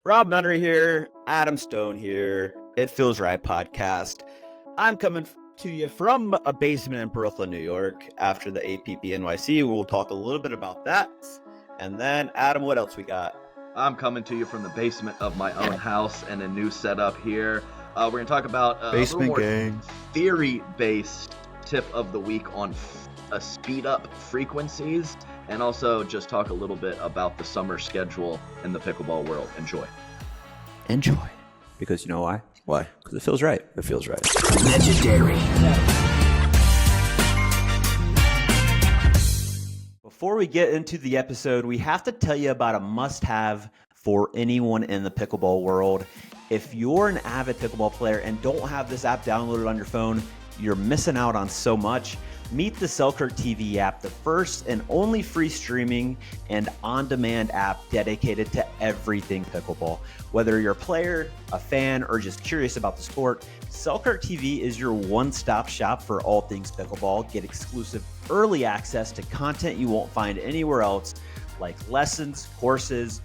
Rob Nunnery here, Adam Stone here, It Feels Right podcast. I'm coming to you from a basement in Brooklyn, New York after the APP NYC. We'll talk a little bit about that. And then, Adam, what else we got? I'm coming to you from the basement of my own house and a new setup here. We're going to talk about a little more theory-based tip of the week on speed up frequencies, and also just talk a little bit about the summer schedule in the pickleball world. Enjoy. Because you know why? Why? Because it feels right. It feels right. Legendary. Before we get into the episode, we have to tell you about a must-have for anyone in the pickleball world. If you're an avid pickleball player and don't have this app downloaded on your phone, you're missing out on so much. Meet the Selkirk TV app, the first and only free streaming and on-demand app dedicated to everything pickleball. Whether you're a player, a fan, or just curious about the sport, Selkirk TV is your one-stop shop for all things pickleball. Get exclusive early access to content you won't find anywhere else, like lessons, courses,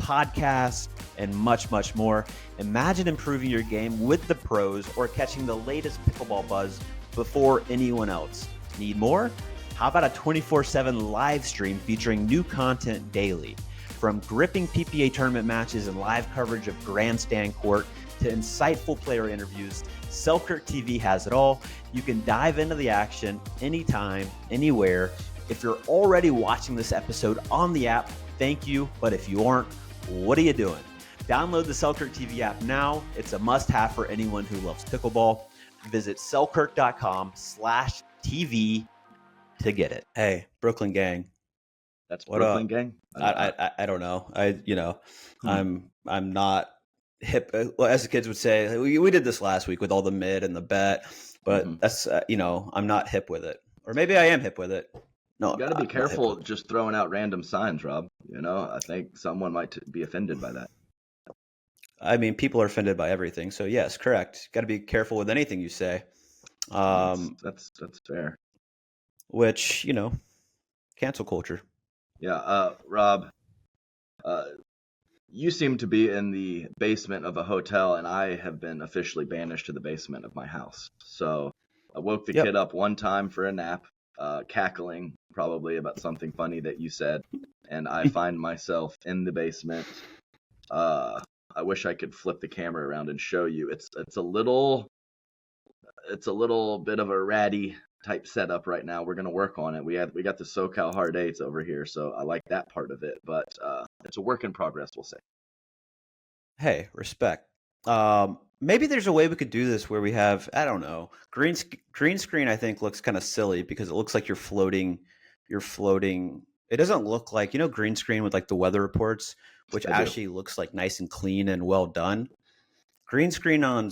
podcasts, and much, much more. Imagine improving your game with the pros or catching the latest pickleball buzz before anyone else. Need more? How about a 24/7 live stream featuring new content daily? From gripping PPA tournament matches and live coverage of grandstand court to insightful player interviews, Selkirk TV has it all. You can dive into the action anytime, anywhere. If you're already watching this episode on the app, thank you. But if you aren't, what are you doing? Download the Selkirk TV app now. It's a must-have for anyone who loves pickleball. Visit selkirk.com/TV to get it. Hey, Brooklyn gang. That's What Brooklyn up? gang? I don't know. I'm not hip. Well, as the kids would say, we did this last week with all the mid and the bet, but that's I'm not hip with it, or maybe I am hip with it. No, you got to be careful just throwing out random signs, Rob. I think someone might be offended by that. I mean, people are offended by everything. So yes, correct. Got to be careful with anything you say. That's fair. Which, cancel culture. Yeah, Rob, you seem to be in the basement of a hotel, and I have been officially banished to the basement of my house. So I woke the kid up one time for a nap, cackling probably about something funny that you said, and I find myself in the basement. I wish I could flip the camera around and show you. It's a little bit of a ratty type setup right now. We're gonna work on it. We got the SoCal Hard 8s over here, so I like that part of it. But it's a work in progress, we'll say. Hey, respect. Maybe there's a way we could do this where we have, I don't know, green screen. I think looks kind of silly because it looks like you're floating. It doesn't look like green screen with like the weather reports, which actually looks like nice and clean and well done. Green screen on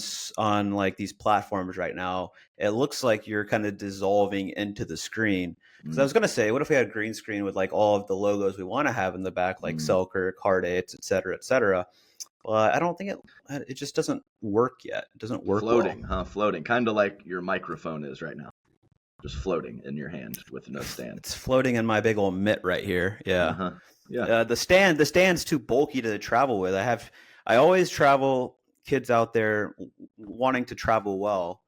like these platforms right now, it looks like you're kind of dissolving into the screen. Because I was gonna say, what if we had a green screen with like all of the logos we want to have in the back, like Selkirk, Hard 8s, et cetera, et cetera. But I don't think it just doesn't work yet. It doesn't work. Floating, Floating, kind of like your microphone is right now, just floating in your hand with no stand. It's floating in my big old mitt right here. Yeah, yeah. The stand's too bulky to travel with. I always travel. Kids out there wanting to travel well.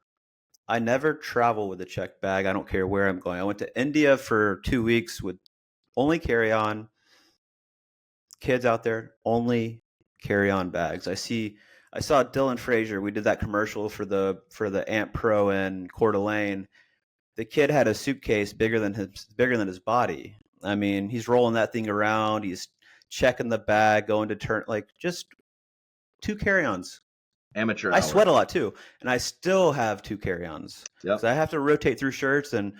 I never travel with a checked bag. I don't care where I'm going. I went to India for 2 weeks with only carry-on. Kids out there, only carry-on bags. I saw Dylan Frazier. We did that commercial for the Amp Pro in Coeur d'Alene. The kid had a suitcase bigger than his body. I mean, he's rolling that thing around. He's checking the bag, going to turn, like just 2 carry-ons. Amateur hour. I sweat a lot too, and I still have 2 carry-ons. Yep. So I have to rotate through shirts and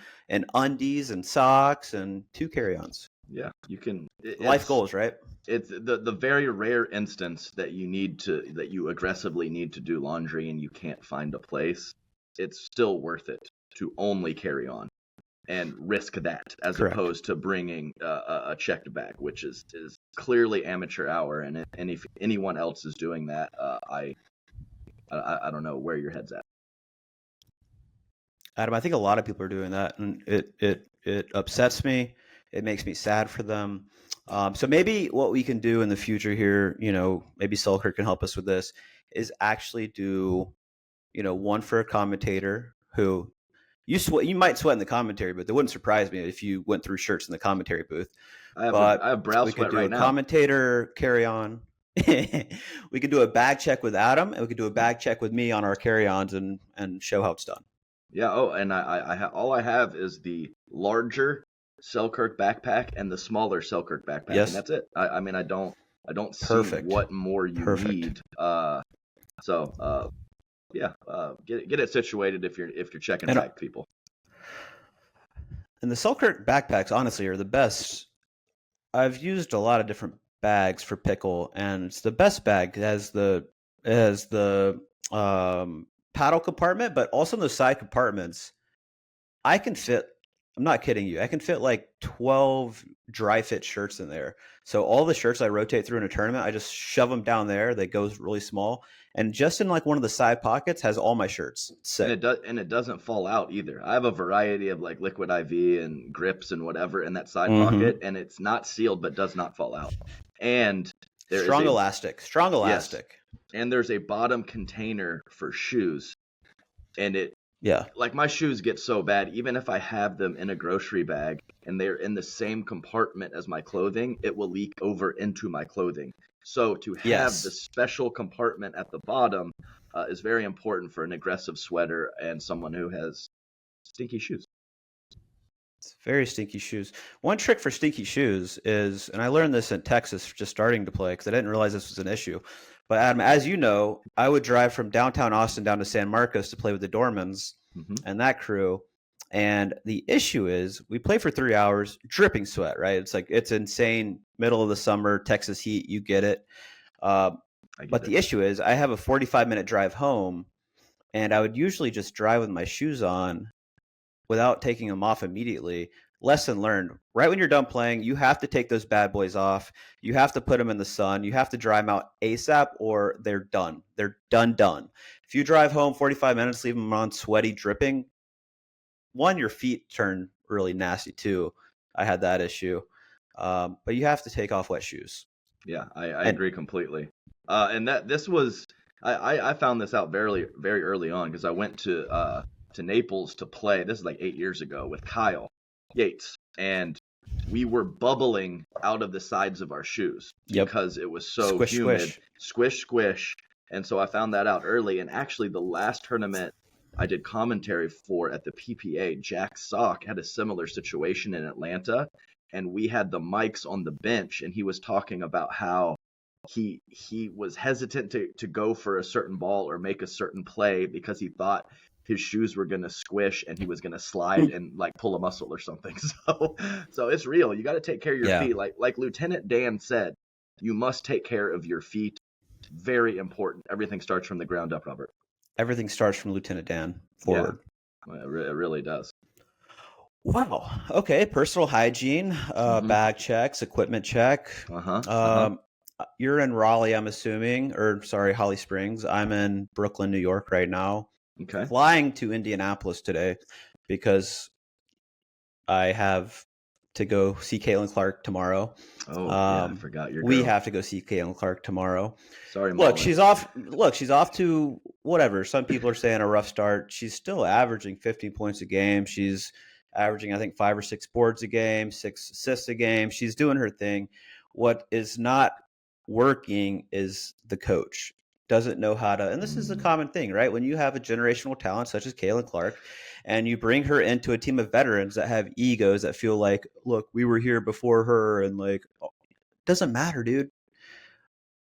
undies and socks and 2 carry-ons. Yeah, you can. Life goals, right? It's the very rare instance that you aggressively need to do laundry and you can't find a place. It's still worth it to only carry on and risk that as Correct. Opposed to bringing a checked bag, which is clearly amateur hour. And if anyone else is doing that, I don't know where your head's at. Adam, I think a lot of people are doing that, and it upsets me. It makes me sad for them. So maybe what we can do in the future here, maybe Selkirk can help us with this, is actually do, one for a commentator who you might sweat in the commentary, but it wouldn't surprise me if you went through shirts in the commentary booth. I But have brow we could sweat do right a now. commentator carry on. We could do a bag check with Adam, and we could do a bag check with me on our carry-ons and show how it's done. Yeah. Oh, and all I have is the larger Selkirk backpack and the smaller Selkirk backpack, Yes. and that's it. I mean, I don't see Perfect. what more you Perfect. need. Yeah. Get it situated if you're checking bag people. And the Selkirk backpacks, honestly, are the best. I've used a lot of different bags for pickle, and it's the best bag. It has the paddle compartment, but also in the side compartments, I can fit. I'm not kidding you. I can fit like 12 dry fit shirts in there. So all the shirts I rotate through in a tournament, I just shove them down there. They go really small, and just in like one of the side pockets has all my shirts. Sick. And it doesn't fall out either. I have a variety of like liquid IV and grips and whatever in that side pocket, and it's not sealed but does not fall out. And there strong is elastic. Yes. And there's a bottom container for shoes, and like my shoes get so bad, even if I have them in a grocery bag and they're in the same compartment as my clothing, it will leak over into my clothing. So to have the special compartment at the bottom is very important for an aggressive sweater and someone who has stinky shoes. It's very stinky shoes. One trick for stinky shoes is, and I learned this in Texas just starting to play because I didn't realize this was an issue. But Adam, as you know, I would drive from downtown Austin down to San Marcos to play with the Dormans and that crew. And the issue is we play for 3 hours, dripping sweat, right? It's insane. Middle of the summer, Texas heat, you get it. But the issue is I have a 45-minute drive home, and I would usually just drive with my shoes on without taking them off immediately. Lesson learned. Right when you're done playing, you have to take those bad boys off. You have to put them in the sun. You have to dry them out ASAP or they're done. They're done. If you drive home 45 minutes, leave them on sweaty, dripping, one, your feet turn really nasty too. I had that issue. But you have to take off wet shoes. Yeah, I agree completely. And this was, I found this out very, very early on because I went to Naples to play. This is like 8 years ago with Kyle Yates, and we were bubbling out of the sides of our shoes because it was so humid. Squish. And so I found that out early. And actually, the last tournament I did commentary for at the PPA, Jack Sock had a similar situation in Atlanta, and we had the mics on the bench, and he was talking about how he was hesitant to go for a certain ball or make a certain play because he thought his shoes were going to squish and he was going to slide and like pull a muscle or something. So it's real. You got to take care of your feet. Like Lieutenant Dan said, you must take care of your feet. Very important. Everything starts from the ground up, Robert. Everything starts from Lieutenant Dan forward. Yeah, it really does. Wow. Okay. Personal hygiene, bag checks, equipment check. You're in Raleigh, I'm assuming, or sorry, Holly Springs. I'm in Brooklyn, New York right now. Okay. Flying to Indianapolis today because I have to go see Caitlin Clark tomorrow. I forgot your girl. We have to go see Caitlin Clark tomorrow. Sorry, Molly. She's off to whatever. Some people are saying a rough start. She's still averaging 15 points a game. She's averaging, I think, 5 or 6 boards a game, 6 assists a game. She's doing her thing. What is not working is the coach doesn't know how to, and this is a common thing, right? When you have a generational talent such as Caitlin Clark and you bring her into a team of veterans that have egos that feel like, look, we were here before her, and like, doesn't matter, dude.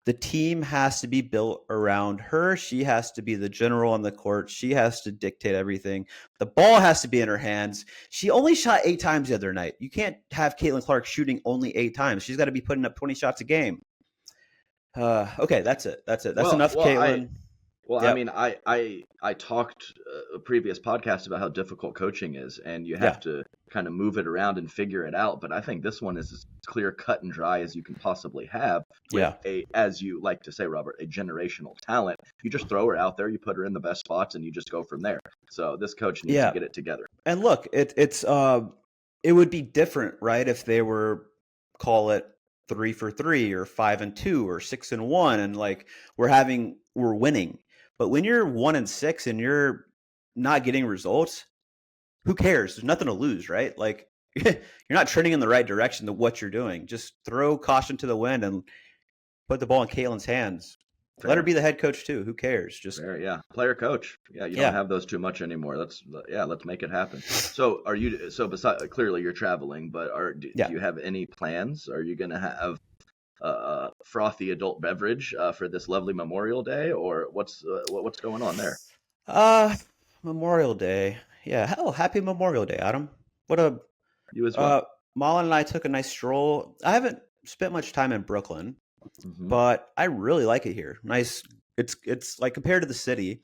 The team has to be built around her. She has to be the general on the court. She has to dictate everything. The ball has to be in her hands. She only shot 8 times the other night. You can't have Caitlin Clark shooting only 8 times. She's got to be putting up 20 shots a game. Okay, that's it. That's enough, Caitlin. I mean, I talked a previous podcast about how difficult coaching is, and you have to kind of move it around and figure it out. But I think this one is as clear, cut, and dry as you can possibly have. With as you like to say, Robert, a generational talent. You just throw her out there, you put her in the best spots, and you just go from there. So this coach needs to get it together. And look, it would be different, right? If they were, call it, 3 for 3 or 5-2 or 6-1, and like we're winning. But when you're 1-6 and you're not getting results, who cares? There's nothing to lose, right? Like you're not trending in the right direction to what you're doing. Just throw caution to the wind and put the ball in Caitlin's hands. Fair. Let her be the head coach too. Who cares? Just Fair, yeah. Player coach. Yeah, you don't have those too much anymore. Let's make it happen. So besides, clearly you're traveling, but do you have any plans? Are you going to have frothy adult beverage for this lovely Memorial Day, or what's going on there? Memorial Day. Yeah. Hell, happy Memorial Day, Adam. You as well. Malin and I took a nice stroll. I haven't spent much time in Brooklyn, but I really like it here. Nice. It's like compared to the city,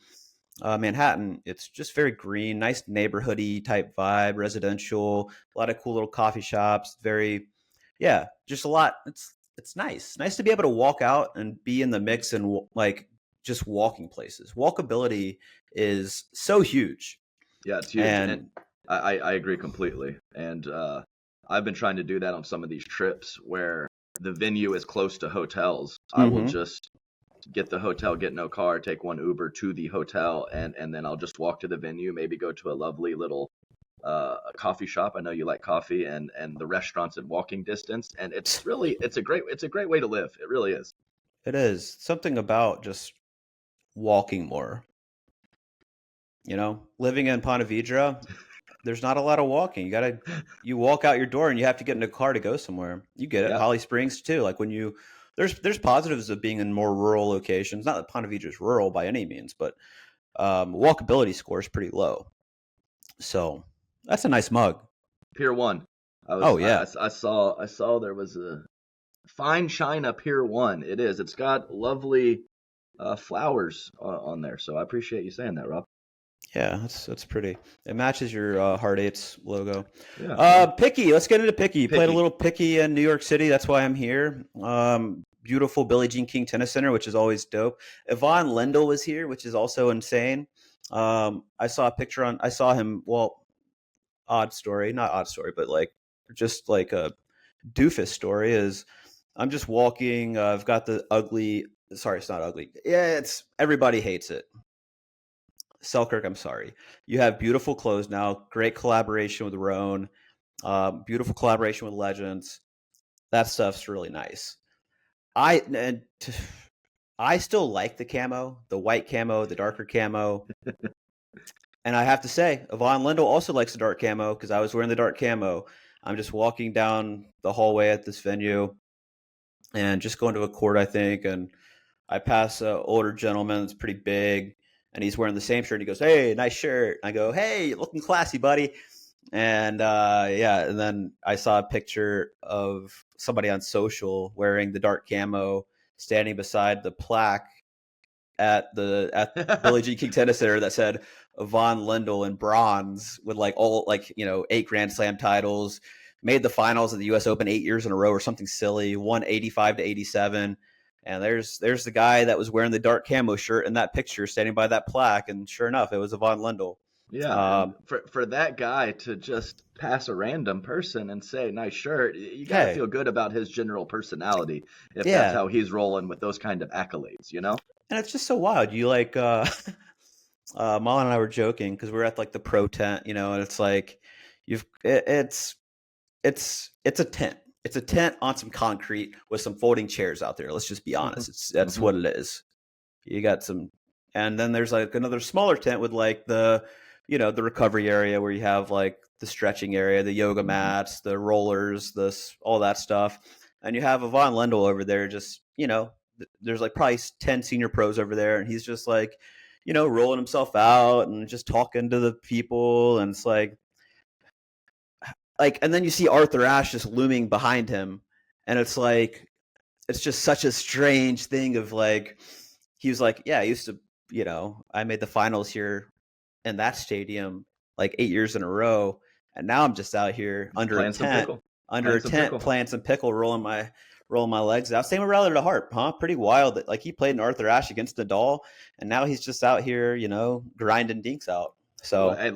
Manhattan, it's just very green, nice neighborhoody type vibe, residential, a lot of cool little coffee shops. Just a lot. It's nice to be able to walk out and be in the mix and like just walking places. Walkability is so huge. Yeah, it's huge, and I agree completely. And I've been trying to do that on some of these trips where the venue is close to hotels. I will just get the hotel, get no car, take one Uber to the hotel, and then I'll just walk to the venue, maybe go to a lovely little coffee shop. I know you like coffee, and the restaurant's in walking distance, and it's a great way to live. It really is. It is something about just walking more. You know, living in Ponte Vedra, there's not a lot of walking. You walk out your door and you have to get in a car to go somewhere. You get it. Yeah. Holly Springs too. Like when there's positives of being in more rural locations. Not that Ponte Vedra is rural by any means, but walkability score is pretty low. So that's a nice mug. Pier 1. I saw there was a fine china Pier 1. It is. It's got lovely flowers on there. So I appreciate you saying that, Rob. Yeah, that's pretty. It matches your Hard Eights logo. Yeah. Picky. Let's get into Picky. Played a little Picky in New York City. That's why I'm here. Beautiful Billie Jean King Tennis Center, which is always dope. Yvonne Lendl was here, which is also insane. I saw a picture I saw him. Well, not odd story, but like just like a doofus story is. I'm just walking. I've got the ugly. Sorry, it's not ugly. Yeah, everybody hates it. Selkirk, I'm sorry. You have beautiful clothes now. Great collaboration with Roan. Beautiful collaboration with Legends. That stuff's really nice. I still like the camo, the white camo, the darker camo. And I have to say, Yvonne Lendl also likes the dark camo because I was wearing the dark camo. I'm just walking down the hallway at this venue and just going to a court, I think. And I pass an older gentleman that's pretty big. And he's wearing the same shirt. And he goes, "Hey, nice shirt." And I go, "Hey, you're looking classy, buddy." And and then I saw a picture of somebody on social wearing the dark camo, standing beside the plaque at the Billie Jean King Tennis Center that said Yvonne Lendl in bronze with like all 8 Grand Slam titles, made the finals of the U.S. Open 8 years in a row or something silly, won 85-87. And there's the guy that was wearing the dark camo shirt in that picture standing by that plaque. And sure enough, it was Yvonne Lendl. Yeah. For that guy to just pass a random person and say, "Nice shirt," you got to feel good about his general personality if that's how he's rolling with those kind of accolades, you know? And it's just so wild. You like, Molly and I were joking because we're at like the pro tent, and it's like, it's a tent. It's a tent on some concrete with some folding chairs out there. Let's just be honest. That's what it is. You got some, and then there's like another smaller tent with like the recovery area where you have like the stretching area, the yoga mats, the rollers, all that stuff. And you have Yvonne Lendl over there. Just, there's like probably 10 senior pros over there. And he's just like, rolling himself out and just talking to the people. And it's like, and then you see Arthur Ashe just looming behind him, and it's like, it's just such a strange thing of like, he was like, yeah, I used to, I made the finals here in that stadium like 8 years in a row, and now I'm just out here under a tent, playing some pickle, rolling my legs out. Same with Riley DeHart, huh? Pretty wild that like he played in Arthur Ashe against Nadal, and now he's just out here, grinding dinks out. So well, hey,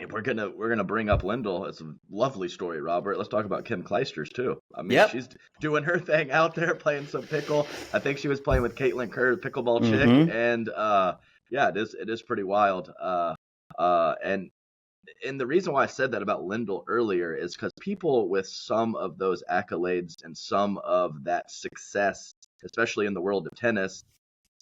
we're gonna bring up Lendl. It's a lovely story, Robert. Let's talk about Kim Kleisters too. I mean, yep. she's doing her thing out there, playing some pickle. I think she was playing with Caitlin Kerr, pickleball chick, Mm-hmm. and yeah, it is pretty wild. And the reason why I said that about Lendl earlier is because people with some of those accolades and some of that success, especially in the world of tennis,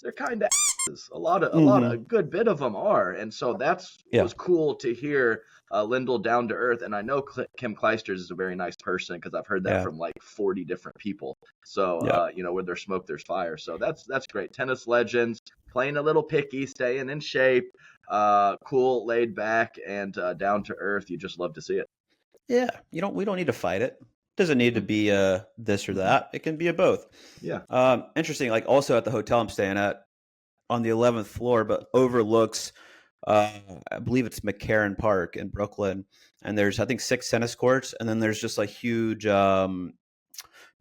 they're kind of asses. A good bit of them are, and so that's Yeah. was cool to hear. Lendl down to earth, and I know Kim Kleisters is a very nice person because I've heard that Yeah. from like 40 different people. So Yeah. where there's smoke, there's fire. So that's great. Tennis legends playing a little picky, staying in shape, cool, laid back, and down to earth. You just love to see it. Yeah. We don't need to fight it. Doesn't need to be this or that. It can be a both. Yeah. Interesting. Like also at the hotel I'm staying at on the 11th floor, but overlooks, I believe it's McCarran Park in Brooklyn. And there's, I think, 6 tennis courts. And then there's just a huge,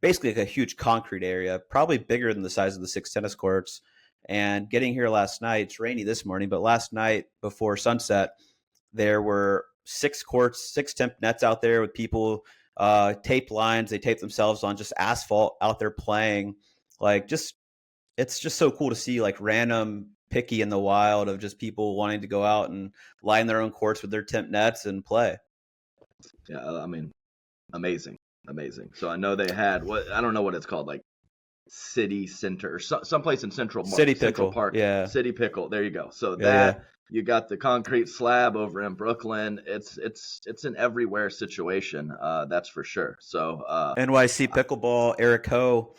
basically like a huge concrete area, probably bigger than the size of the 6 tennis courts. And getting here last night, it's rainy this morning, but last night before sunset, there were 6 courts, 6 temp nets out there with people, taped lines. They taped themselves on just asphalt out there playing. Like, just it's just so cool to see like random picky in the wild of just people wanting to go out and line their own courts with their temp nets and play. Yeah. I mean, amazing. So I know they had I don't know what it's called, like City Center or someplace in Central Park. Yeah. City Pickle. There you go. So Yeah. you got the concrete slab over in Brooklyn. It's an everywhere situation. That's for sure. So NYC Pickleball, Eric Ho,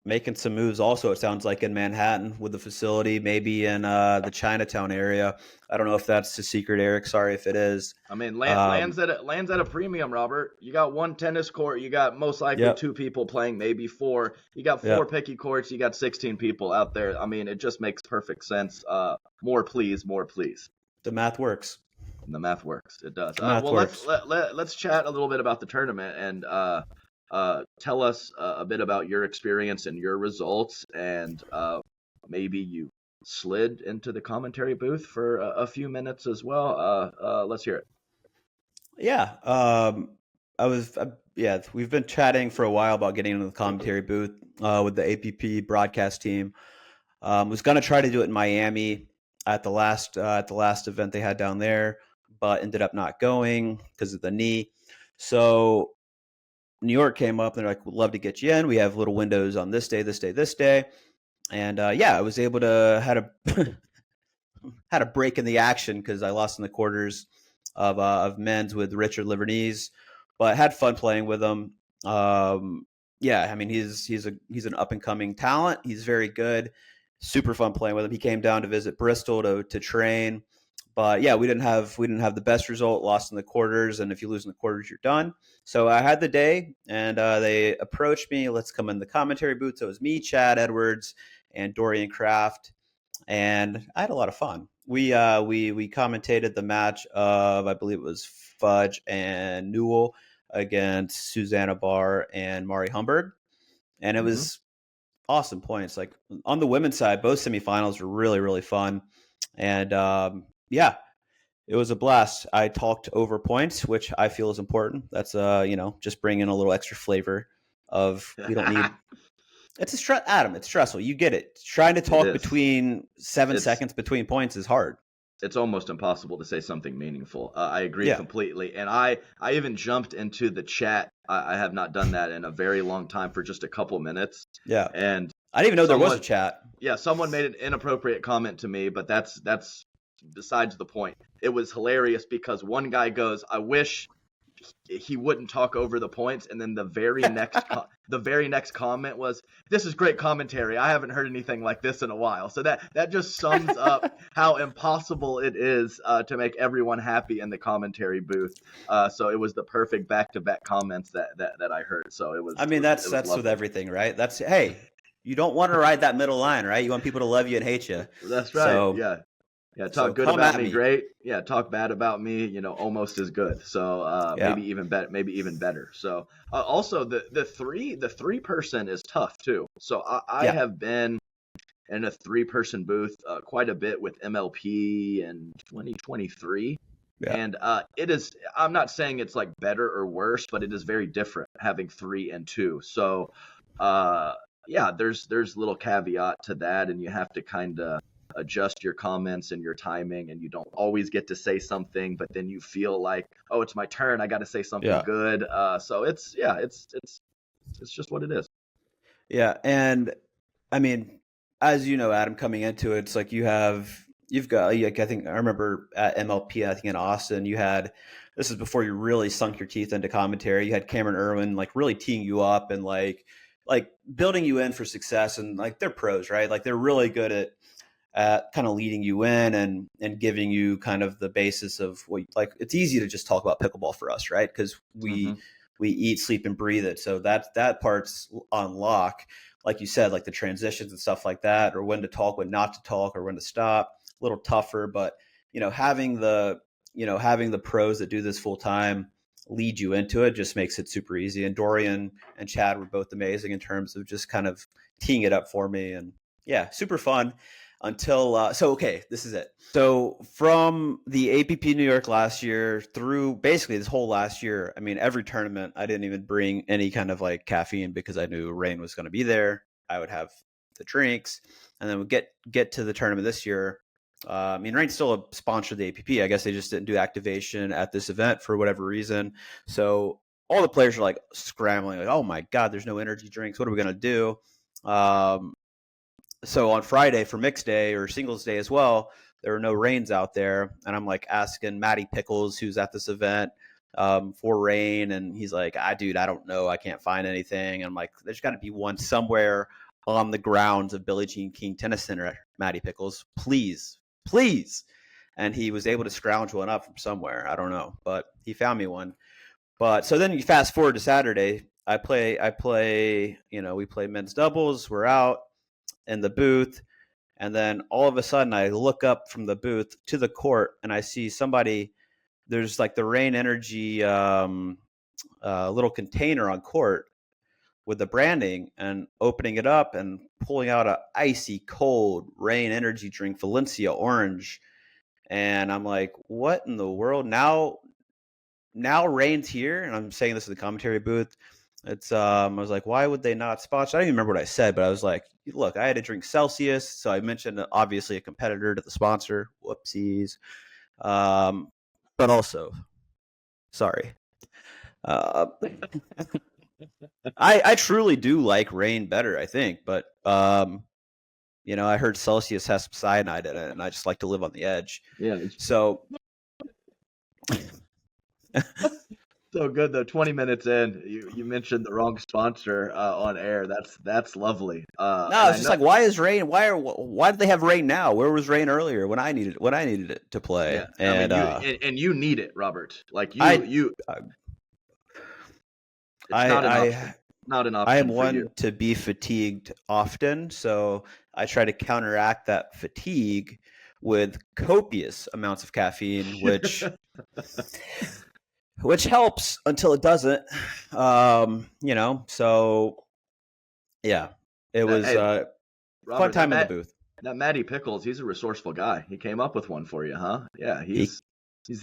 making some moves also, it sounds like, in Manhattan with the facility, maybe in the Chinatown area. I don't know if that's the secret, Eric. Sorry if it is. I mean, lands at a premium, Robert. You got 1 tennis court. You got most likely 2 people playing, maybe 4. You got 4 picky courts. You got 16 people out there. I mean, it just makes perfect sense. More please. The math works. The math works. It does. Works. Let's chat a little bit about the tournament and tell us a bit about your experience and your results, and maybe you slid into the commentary booth for a few minutes as well. Let's hear it. Yeah. We've been chatting for a while about getting into the commentary booth with the APP broadcast team. Was going to try to do it in Miami at the last event they had down there, but ended up not going because of the knee. So New York came up and they're like, we'd love to get you in. We have little windows on this day. And I was able to had a break in the action because I lost in the quarters of men's with Richard Liverneese, but had fun playing with him. I mean, he's an up and coming talent. He's very good. Super fun playing with him. He came down to visit Bristol to train, but yeah, we didn't have the best result. Lost in the quarters, and if you lose in the quarters, you're done. So I had the day, and they approached me. Let's come in the commentary booth. So it was me, Chad Edwards, and Dorian Kraft, and I had a lot of fun. We commentated the match of, I believe it was Fudge and Newell against Susanna Barr and Mari Humberg, and it was awesome points. Like on the women's side, both semifinals were really, really fun, and it was a blast. I talked over points, which I feel is important. That's just bring in a little extra flavor of, we don't need. It's Adam. It's stressful. You get it. Trying to talk between 7 seconds between points is hard. It's almost impossible to say something meaningful. I agree completely. And I even jumped into the chat. I have not done that in a very long time for just a couple minutes. Yeah. And I didn't even know there was a chat. Yeah, someone made an inappropriate comment to me, but that's besides the point. It was hilarious because one guy goes, "I wish he wouldn't talk over the points," and then the very next comment was, "This is great commentary. I haven't heard anything like this in a while." So that just sums up how impossible it is to make everyone happy in the commentary booth. So it was the perfect back-to-back comments that I heard. So it was. I mean, that's with everything, right? That's, hey, you don't want to ride that middle line, right? You want people to love you and hate you. That's right. So, yeah. Yeah, talk good about me, great. Yeah, talk bad about me, almost as good. So maybe even better. So also the three person is tough too. So I have been in a 3-person booth quite a bit with MLP in 2023. Yeah. And it is, I'm not saying it's like better or worse, but it is very different having 3 and 2. So, yeah, there's little caveat to that, and you have to kind of adjust your comments and your timing, and you don't always get to say something, but then you feel like, oh, it's my turn, I got to say something good. So it's just what it is. Yeah, and I mean, as you know, Adam, coming into it, it's like you've got, like, I think I remember at MLP, I think in Austin, this is before you really sunk your teeth into commentary. You had Cameron Irwin like really teeing you up and like building you in for success, and like they're pros, right? Like they're really good at kind of leading you in and giving you kind of the basis of what, like, it's easy to just talk about pickleball for us, right? Because we eat, sleep, and breathe it. So that part's on lock. Like you said, like the transitions and stuff like that, or when to talk, when not to talk, or when to stop, a little tougher. But, having the pros that do this full time lead you into it just makes it super easy. And Dorian and Chad were both amazing in terms of just kind of teeing it up for me. And yeah, super fun. Until okay, this is it. So from the APP New York last year through basically this whole last year, I mean, every tournament I didn't even bring any kind of like caffeine because I knew Rain was going to be there. I would have the drinks, and then we get to the tournament this year. I mean, Rain's still a sponsor of the APP. I guess they just didn't do activation at this event for whatever reason. So all the players are like scrambling, like, oh my God, there's no energy drinks. What are we going to do? So on Friday for mixed day or singles day as well, there were no Rains out there. And I'm like asking Matty Pickles, who's at this event, for Rain. And he's like, dude, I don't know. I can't find anything. And I'm like, there's got to be one somewhere on the grounds of Billie Jean King Tennis Center, Matty Pickles. Please. And he was able to scrounge one up from somewhere. I don't know, but he found me one. But so then you fast forward to Saturday. I play, we play men's doubles. We're out in the booth, and then all of a sudden I look up from the booth to the court and I see somebody, there's like the Rain Energy little container on court with the branding, and opening it up and pulling out a icy cold Rain Energy drink, Valencia Orange. And I'm like, what in the world? Now Rain's here. And I'm saying this in the commentary booth. It's I was like, why would they not sponsor? I don't even remember what I said, but I was like, look, I had to drink Celsius, so I mentioned obviously a competitor to the sponsor. Whoopsies. But also, sorry. I truly do like Rain better, I think, but I heard Celsius has some cyanide in it, and I just like to live on the edge. Yeah. So. So good though. 20 minutes in, you mentioned the wrong sponsor on air. That's lovely. No, it's just like, why is Rain? Why did they have Rain now? Where was Rain earlier when I needed it to play? Yeah, and I mean, and you need it, Robert. Like it's not an option. I am one to be fatigued often, so I try to counteract that fatigue with copious amounts of caffeine, which helps until it doesn't. So yeah, it was Robert, fun time in the booth. That Matty Pickles, he's a resourceful guy. He came up with one for you, huh? Yeah, he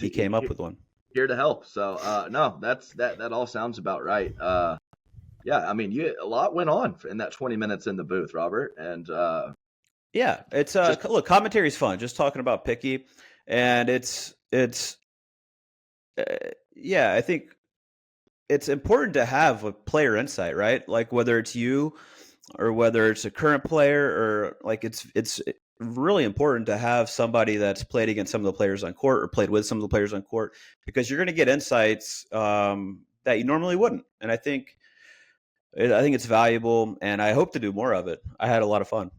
came up with one. Here to help. So no, that all sounds about right. Yeah, I mean, a lot went on in that 20 minutes in the booth, Robert, and yeah, it's look, commentary is fun. Just talking about Picky, and it's yeah, I think it's important to have a player insight, right? Like whether it's you or whether it's a current player, or like it's really important to have somebody that's played against some of the players on court or played with some of the players on court, because you're going to get insights that you normally wouldn't. And I think it's valuable, and I hope to do more of it. I had a lot of fun.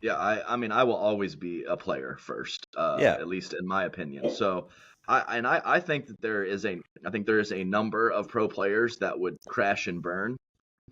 Yeah, I mean, I will always be a player first, at least in my opinion. So I think that there is a number of pro players that would crash and burn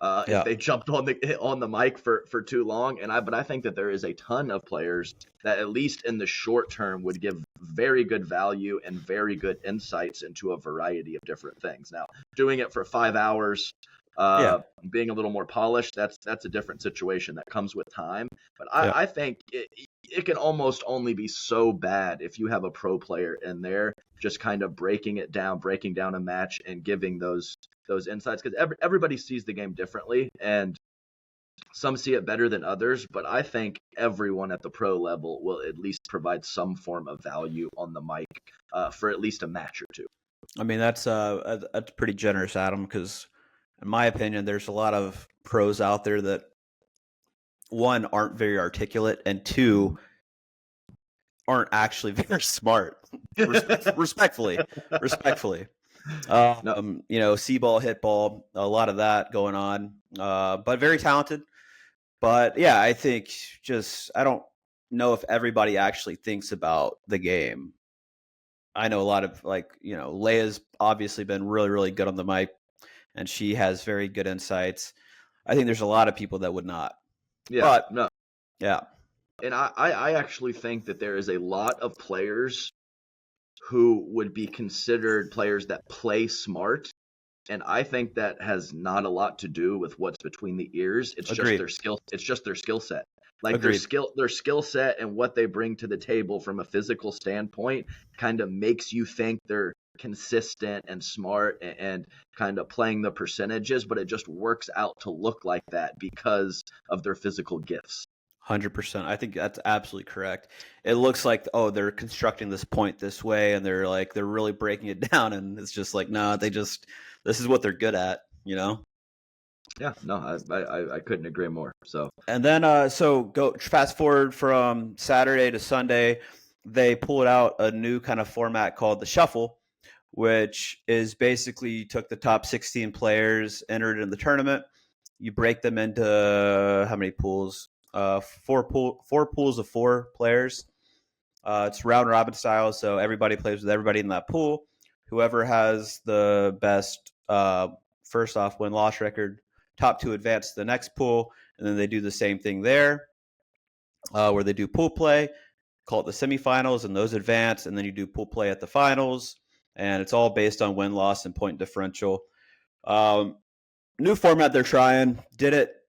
if they jumped on the mic for too long. But I think that there is a ton of players that at least in the short term would give very good value and very good insights into a variety of different things. Now, doing it for 5 hours Yeah. Being a little more polished, that's a different situation that comes with time. But Yeah. I think it can almost only be so bad if you have a pro player in there just kind of breaking down a match and giving those insights, because everybody sees the game differently, and some see it better than others, but I think everyone at the pro level will at least provide some form of value on the mic for at least a match or two. I mean, that's pretty generous, Adam, because in my opinion, there's a lot of pros out there that, one, aren't very articulate, and two, aren't actually very smart. Respectfully. No. C-ball, hit ball, a lot of that going on, but very talented. But yeah, I think I don't know if everybody actually thinks about the game. I know a lot of Leia's obviously been really, really good on the mic, and she has very good insights. I think there's a lot of people that would not. Yeah, but no. Yeah. And I actually think that there is a lot of players who would be considered players that play smart. And I think that has not a lot to do with what's between the ears. It's Agreed. just their skill set. Like Agreed. their skill set and what they bring to the table from a physical standpoint kind of makes you think they're consistent and smart and kind of playing the percentages, but it just works out to look like that because of their physical gifts. 100%. I think that's absolutely correct. It looks like, they're constructing this point this way, and they're really breaking it down, and it's just like, no, this is what they're good at, Yeah, no, I couldn't agree more. So, and then go fast forward from Saturday to Sunday, they pulled out a new kind of format called the Shuffle, which is basically you took the top 16 players entered in the tournament, you break them into how many pools? Four pools of 4 players. It's round robin style, so everybody plays with everybody in that pool. Whoever has the best first off win-loss record, top 2 advance to the next pool, and then they do the same thing there, where they do pool play, call it the semifinals, and those advance, and then you do pool play at the finals, and it's all based on win-loss and point differential. New format they're trying.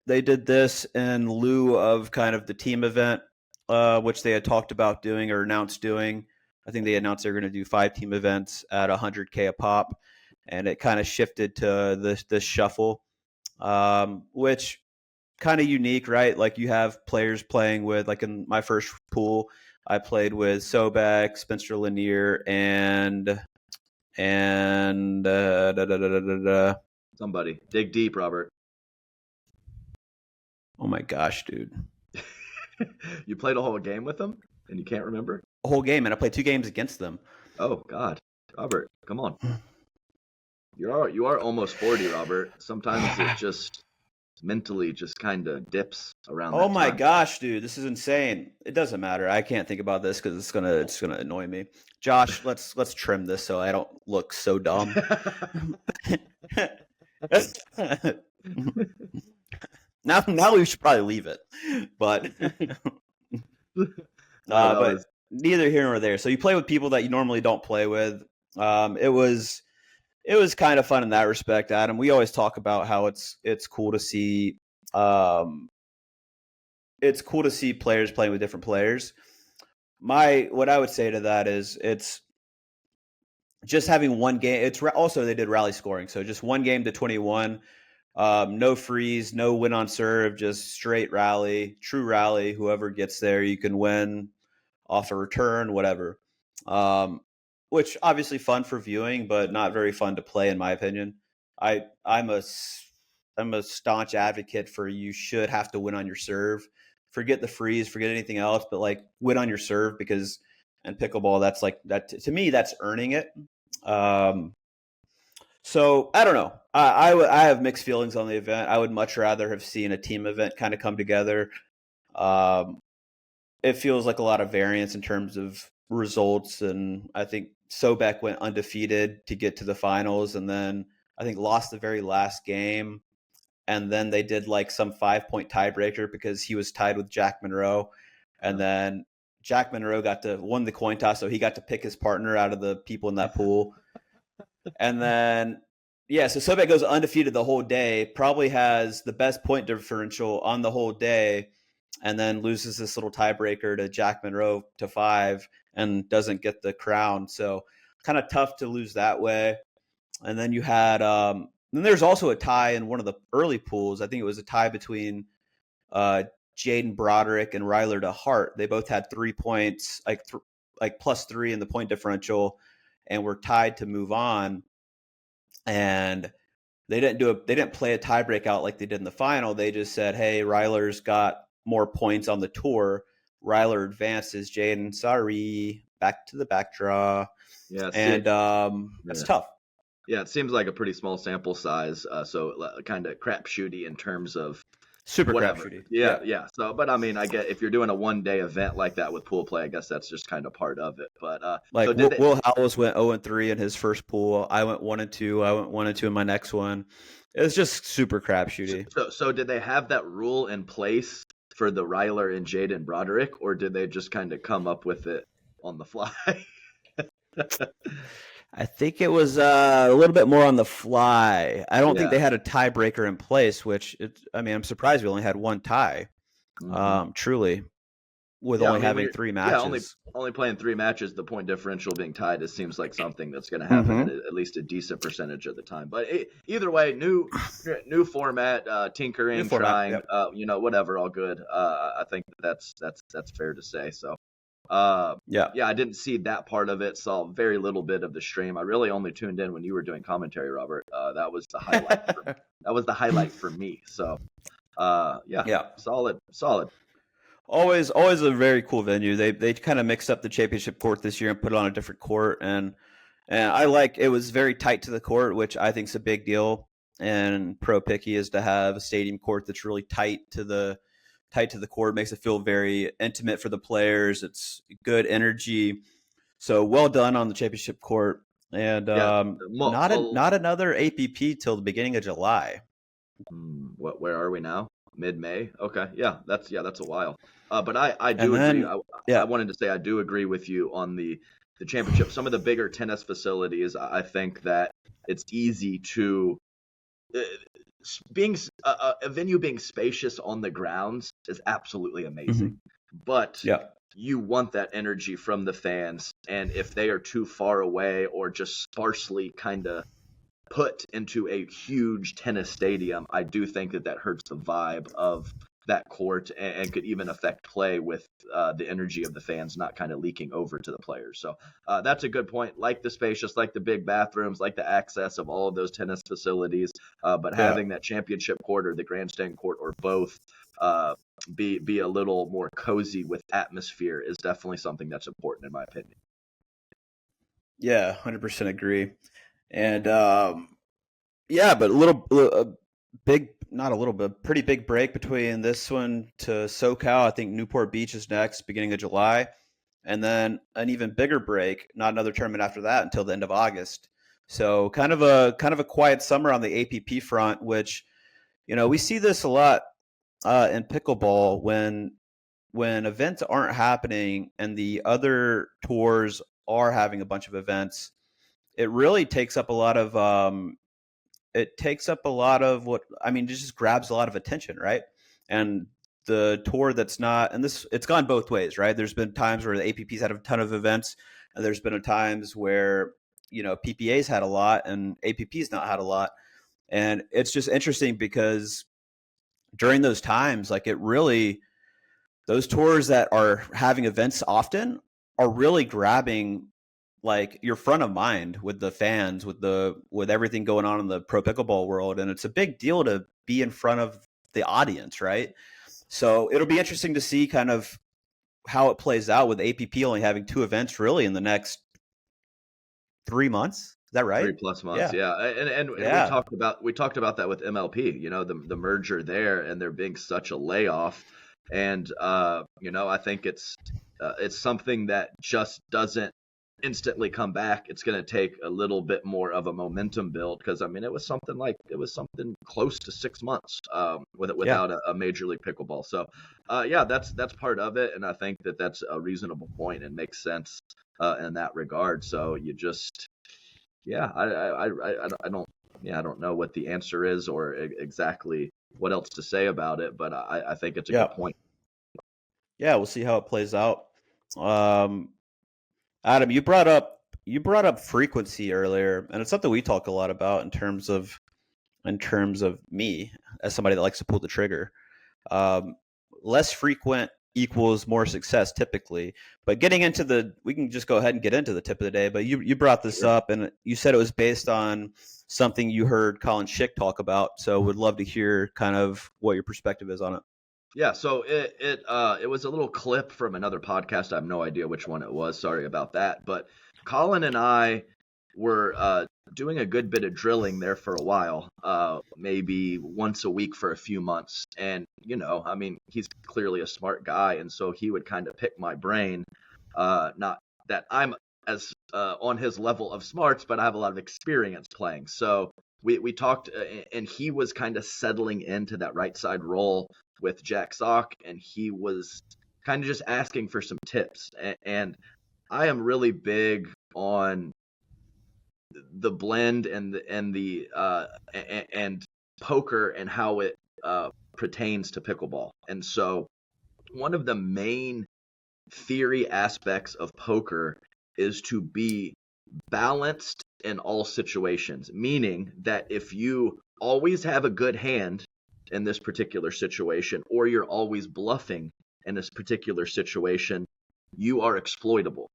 They did this in lieu of kind of the team event, which they had talked about doing or announced doing. I think they announced they're going to do 5 team events at $100K a pop, and it kind of shifted to this shuffle, which kind of unique, right? Like you have players playing with, like in my first pool, I played with Sobek, Spencer Lanier, and somebody dig deep, Robert. Oh my gosh, dude. You played a whole game with them and you can't remember? A whole game, and I played 2 games against them. Oh God, Robert, come on. You are almost 40, Robert. Sometimes it just mentally just kind of dips around. Oh my gosh, dude, this is insane. It doesn't matter. I can't think about this because it's gonna annoy me. Josh, let's trim this so I don't look so dumb. Now we should probably leave it, but but neither here nor there. So you play with people that you normally don't play with. It was kind of fun in that respect, Adam. We always talk about how it's cool to see players playing with different players. What I would say to that is it's just having one game. It's also they did rally scoring, so just one game to 21. No freeze, no win on serve, just straight rally, true rally. Whoever gets there, you can win off a return, whatever. Which obviously fun for viewing, but not very fun to play, in my opinion. I'm a staunch advocate for you should have to win on your serve. Forget the freeze, forget anything else, but like win on your serve, because in pickleball, that's like that to me, that's earning it. So I don't know. I have mixed feelings on the event. I would much rather have seen a team event kind of come together. It feels like a lot of variance in terms of results, and I think Sobek went undefeated to get to the finals, and then I think lost the very last game, and then they did like some 5-point tiebreaker because he was tied with Jack Monroe, and then Jack Monroe won the coin toss, so he got to pick his partner out of the people in that pool. And then Yeah, so Sobek goes undefeated the whole day, probably has the best point differential on the whole day, and then loses this little tiebreaker to Jack Monroe to 5 and doesn't get the crown. So kind of tough to lose that way. And then you had then there's also a tie in one of the early pools. I think it was a tie between Jaden Broderick and Ryler to Hart. They both had 3 points, like +3 in the point differential, and were tied to move on. And they didn't play a tiebreak out like they did in the final. They just said, hey, Ryler's got more points on the tour. Ryler advances. Jaden, sorry, back to the back draw. Yeah, and that's tough. Yeah, it seems like a pretty small sample size, so kind of crapshooty in terms of super whatever. crapshooty. Yeah. So, but I mean, I get if you're doing a 1-day event like that with pool play, I guess that's just kind of part of it. But like so Will Howells went 0-3 in his first pool. I went 1-2. I went 1-2 in my next one. It was just super crapshooty. So did they have that rule in place for the Ryler and Jaden Broderick, or did they just kind of come up with it on the fly? I think it was a little bit more on the fly. I don't think they had a tiebreaker in place, I'm surprised we only had one tie, truly, with only having 3 matches. Yeah, only playing 3 matches, the point differential being tied, it seems like something that's going to happen at least a decent percentage of the time. But either way, new format, tinkering, trying, whatever, all good. I think that's fair to say. So. I didn't see that part of it. Saw very little bit of the stream. I really only tuned in when you were doing commentary, Robert. That was the highlight. That was the highlight for me. So, solid. Always a very cool venue. They kind of mixed up the championship court this year and put it on a different court, and I like it was very tight to the court, which I think is a big deal. And pro picky is to have a stadium court that's really tight to the court, makes it feel very intimate for the players. It's good energy. So well done on the championship court. And not another APP till the beginning of July. Where are we now? Mid-May? Okay. Yeah, that's a while. But I do agree. I wanted to say I do agree with you on the championship. Some of the bigger tennis facilities, I think that it's easy to being a venue being spacious on the grounds is absolutely amazing, but you want that energy from the fans, and if they are too far away or just sparsely kind of put into a huge tennis stadium, I do think that hurts the vibe of that court and could even affect play with the energy of the fans not kind of leaking over to the players. So that's a good point. Like the spacious, like the big bathrooms, like the access of all of those tennis facilities, but having that championship court or the grandstand court or both be a little more cozy with atmosphere is definitely something that's important in my opinion. Yeah, 100% agree. And but pretty big break between this one to SoCal. I think Newport Beach is next, beginning of July, and then an even bigger break. Not another tournament after that until the end of August. So kind of a quiet summer on the APP front, which we see this a lot in pickleball when events aren't happening and the other tours are having a bunch of events. It really takes up a lot of it just grabs a lot of attention, right? And the tour that's not, and it's gone both ways, right? There's been times where the APP's had a ton of events, and there's been times where PPA's had a lot and APP's not had a lot. And it's just interesting because during those times, those tours that are having events often are really grabbing your front of mind with the fans, with everything going on in the pro pickleball world. And it's a big deal to be in front of the audience, right? So it'll be interesting to see kind of how it plays out with APP only having 2 events really in the next 3 months. Is that right? 3+ months. Yeah. And we talked about that with MLP, the merger there and there being such a layoff. And, I think it's something that just doesn't instantly come back. It's going to take a little bit more of a momentum build because it was something close to 6 months without a major league pickleball. So that's part of it, and I think that that's a reasonable point and makes sense in that regard. So you just I yeah, I don't know what the answer is or exactly what else to say about it, but I think it's a Yeah. good point. Yeah, we'll see how it plays out. Um, Adam, you brought up frequency earlier, and it's something we talk a lot about in terms of me as somebody that likes to pull the trigger. Um, Less frequent equals more success typically. But we can just go ahead and get into the tip of the day. But you brought this Sure. up, and you said it was based on something you heard Colin Schick talk about. So would love to hear kind of what your perspective is on it. Yeah, so it was a little clip from another podcast. I have no idea which one it was. Sorry about that. But Colin and I were doing a good bit of drilling there for a while, maybe once a week for a few months. And I mean, he's clearly a smart guy, and so he would kind of pick my brain. Not that I'm as on his level of smarts, but I have a lot of experience playing. So we talked, and he was kind of settling into that right side role with Jack Sock, and he was kind of just asking for some tips. And I am really big on the blend and poker and how it pertains to pickleball. And so one of the main theory aspects of poker is to be balanced in all situations, meaning that if you always have a good hand in this particular situation, or you're always bluffing in this particular situation, you are exploitable.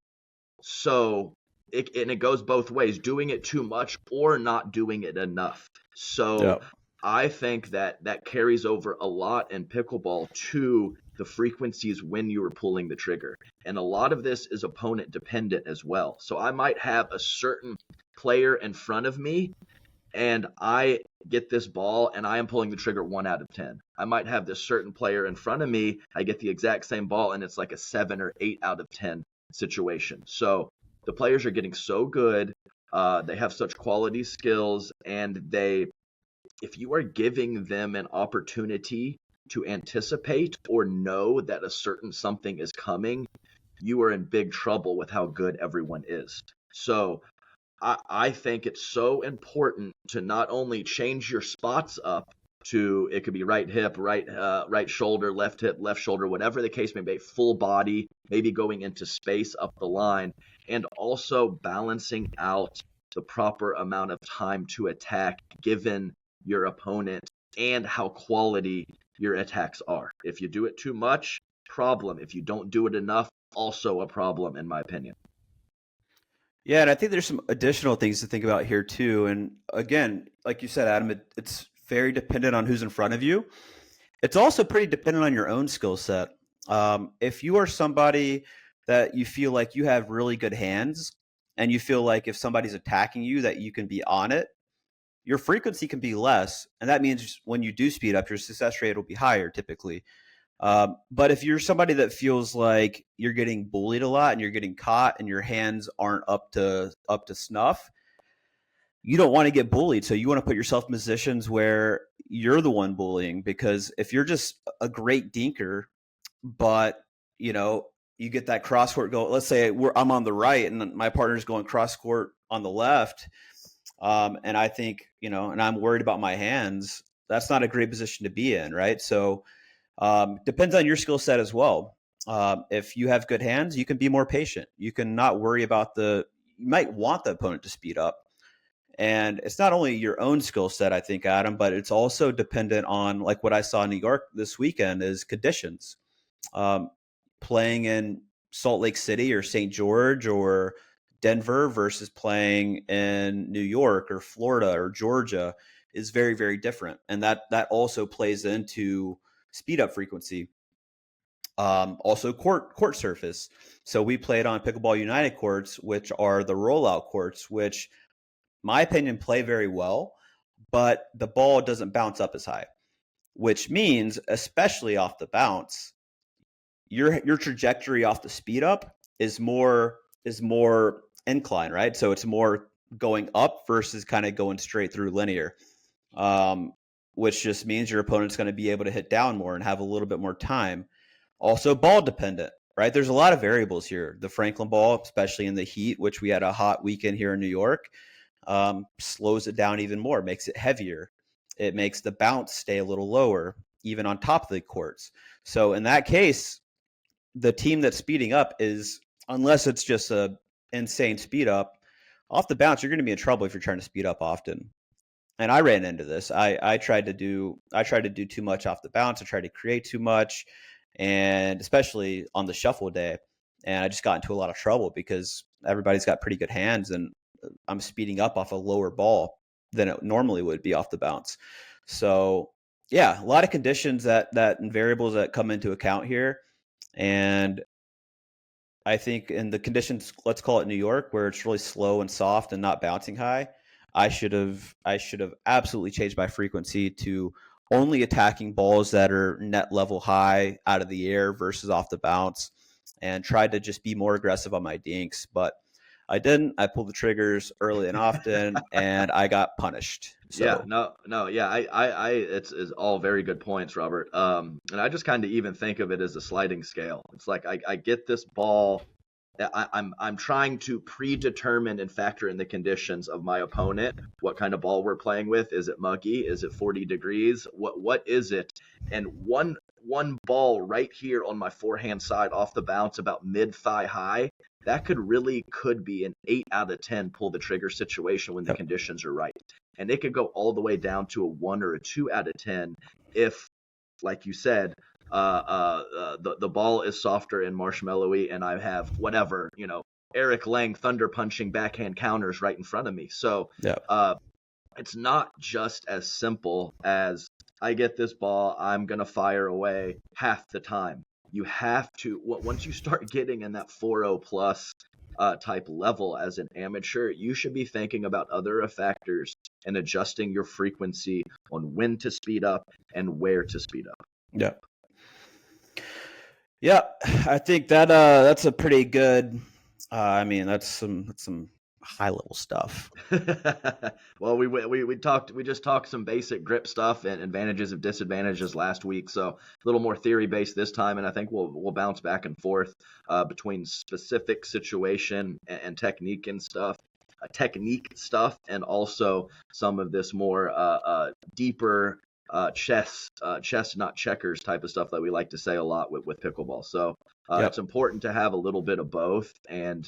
So it goes both ways, doing it too much or not doing it enough. Yeah. So I think that that carries over a lot in pickleball to the frequencies when you are pulling the trigger. And a lot of this is opponent dependent as well. So I might have a certain player in front of me, and I get this ball and I am pulling the trigger 1 out of 10. I might have this certain player in front of me, I get the exact same ball, and it's like a 7 or 8 out of 10 situation. So the players are getting so good. They have such quality skills, and if you are giving them an opportunity to anticipate or know that a certain something is coming, you are in big trouble with how good everyone is. So I think it's so important to not only change your spots up to, it could be right hip, right shoulder, left hip, left shoulder, whatever the case may be, full body, maybe going into space up the line, and also balancing out the proper amount of time to attack given your opponent and how quality your attacks are. If you do it too much, problem. If you don't do it enough, also a problem, in my opinion. Yeah, and I think there's some additional things to think about here too. And again, like you said, Adam, it's very dependent on who's in front of you. It's also pretty dependent on your own skill set. If you are somebody that you feel like you have really good hands, and you feel like if somebody's attacking you that you can be on it, your frequency can be less, and that means when you do speed up, your success rate will be higher typically. But if you're somebody that feels like you're getting bullied a lot and you're getting caught and your hands aren't up to snuff, you don't want to get bullied. So you want to put yourself in positions where you're the one bullying, because if you're just a great dinker, but you get that cross court go. Let's say I'm on the right and my partner's going cross court on the left, and I think and I'm worried about my hands. That's not a great position to be in, right? So depends on your skill set as well. If you have good hands, you can be more patient. You can not worry about you might want the opponent to speed up. And it's not only your own skill set, I think, Adam, but it's also dependent on, like what I saw in New York this weekend, is conditions. Um, Playing in Salt Lake City or St. George or Denver versus playing in New York or Florida or Georgia is very, very different. And that also plays into speed up frequency. Also court surface. So we played on Pickleball United courts, which are the rollout courts, which my opinion play very well, but the ball doesn't bounce up as high, which means, especially off the bounce, your trajectory off the speed up is more incline, right? So it's more going up versus kind of going straight through linear, um, which just means your opponent's going to be able to hit down more and have a little bit more time. Also, ball dependent, right? There's a lot of variables here. The Franklin ball, especially in the heat, which we had a hot weekend here in New York, slows it down even more, makes it heavier. It makes the bounce stay a little lower, even on top of the courts. So in that case, the team that's speeding up is, unless it's just a insane speed up, off the bounce, you're going to be in trouble if you're trying to speed up often. And I ran into this. I tried to do too much off the bounce. I tried to create too much, and especially on the shuffle day. And I just got into a lot of trouble because everybody's got pretty good hands, and I'm speeding up off a lower ball than it normally would be off the bounce. So yeah, a lot of conditions and variables that come into account here. And I think in the conditions, let's call it New York, where it's really slow and soft and not bouncing high, I should have absolutely changed my frequency to only attacking balls that are net level high out of the air versus off the bounce, and tried to just be more aggressive on my dinks. But I didn't. I pulled the triggers early and often, and I got punished. So Yeah, no, yeah, it's all very good points, Robert. And I just kind of even think of it as a sliding scale. It's like I get this ball. I'm trying to predetermine and factor in the conditions of my opponent. What kind of ball we're playing with? Is it muggy? Is it 40 degrees? What is it? And one ball right here on my forehand side off the bounce, about mid thigh high, that could be an 8 out of 10 pull the trigger situation when the conditions are right. And it could go all the way down to a 1 or a 2 out of 10 if, like you said, the ball is softer and marshmallowy, and I have whatever, Eric Lang thunder punching backhand counters right in front of me. So it's not just as simple as I get this ball, I'm gonna fire away half the time. You have to, once you start getting in that 4.0 plus type level as an amateur, you should be thinking about other factors and adjusting your frequency on when to speed up and where to speed up. yeah. Yeah, I think that that's a pretty good. That's some high level stuff. Well, we just talked some basic grip stuff and advantages and disadvantages last week, so a little more theory based this time, and I think we'll bounce back and forth between specific situation and technique and stuff. Technique stuff, and also some of this more deeper chess not checkers type of stuff that we like to say a lot with pickleball. So it's important to have a little bit of both, and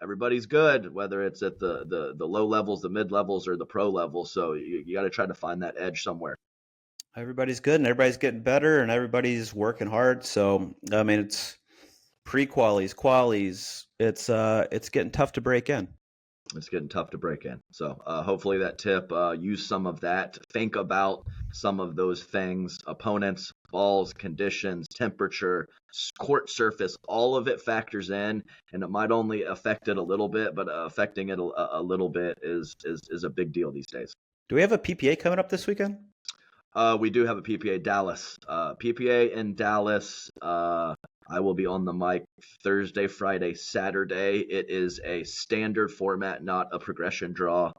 everybody's good, whether it's at the low levels, the mid levels, or the pro level. So you got to try to find that edge somewhere. Everybody's good, and everybody's getting better, and everybody's working hard. So it's pre-qualies, qualies. It's getting tough to break in. It's getting tough to break in. So hopefully that tip, use some of that. Think about some of those things: opponents, balls, conditions, temperature, court surface. All of it factors in, and it might only affect it a little bit, but affecting it a little bit is a big deal these days. Do we have a PPA coming up this weekend? We do have a PPA Dallas. PPA in Dallas. I will be on the mic Thursday, Friday, Saturday. It is a standard format, not a progression draw.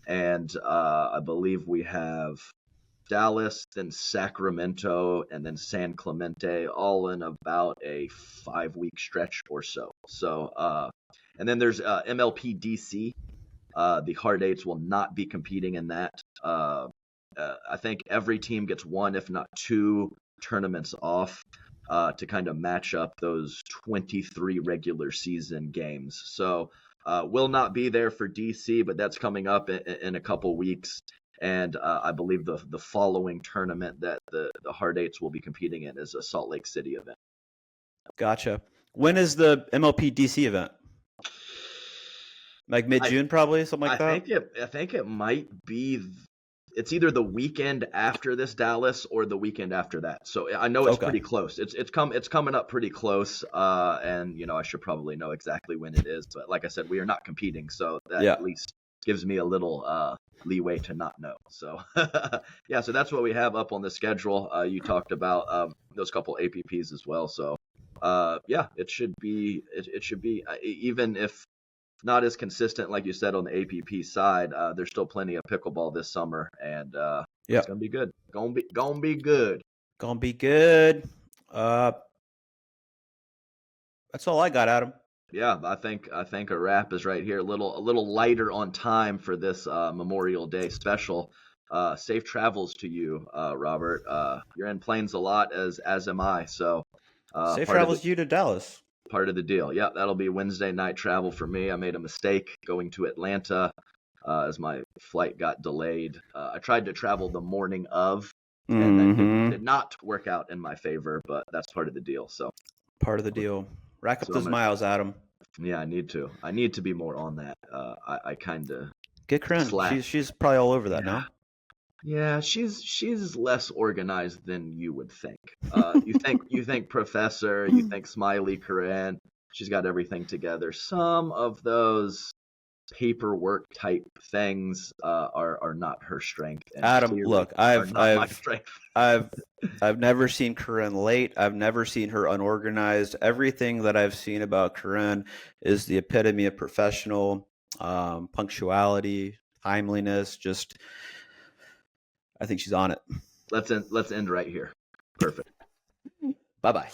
And I believe we have Dallas, then Sacramento, and then San Clemente, all in about a 5-week stretch or so. So, and then there's MLP DC. The Hard Eights will not be competing in that. I think every team gets 1, if not 2, tournaments off to kind of match up those 23 regular season games. So will not be there for DC, but that's coming up in a couple weeks. And I believe the following tournament that the Hard Eights will be competing in is a Salt Lake City event. Gotcha. When is the MLP DC event? Like mid-June, probably, something like that? I think it might be. It's either the weekend after this Dallas or the weekend after that. So I know it's pretty close. It's coming up pretty close. And I should probably know exactly when it is. But like I said, we are not competing, so that at least gives me a little leeway to not know. So yeah, so that's what we have up on the schedule. You talked about those couple APPs as well. So yeah, it should be even if not as consistent, like you said, on the APP side, there's still plenty of pickleball this summer, and it's gonna be good. Gonna be good. Gonna be good. That's all I got, Adam. Yeah, I think a wrap is right here. A little lighter on time for this Memorial Day special. Safe travels to you, Robert. You're in planes a lot, as am I. So Safe part of the travels you to Dallas. deal. Yeah, that'll be Wednesday night travel for me. I made a mistake going to Atlanta as my flight got delayed. I tried to travel the morning of, and that did not work out in my favor. But that's part of the deal. So Part of the deal. Rack up so I'm those gonna. miles, Adam. Yeah, I need to. I need to be more on that. I kind of Get Corinne. slack. She's probably all over that Yeah, now. yeah. She's less organized than you would think. You think Professor, you think Smiley Corinne. She's got everything together. Some of those paperwork type things are not her strength, and Adam, clearly look, are not my strength. I've never seen Corinne late. I've never seen her unorganized. Everything that I've seen about Corinne is the epitome of professional, punctuality, timeliness. Just, I think she's on it. Let's end right here. Perfect. Bye bye.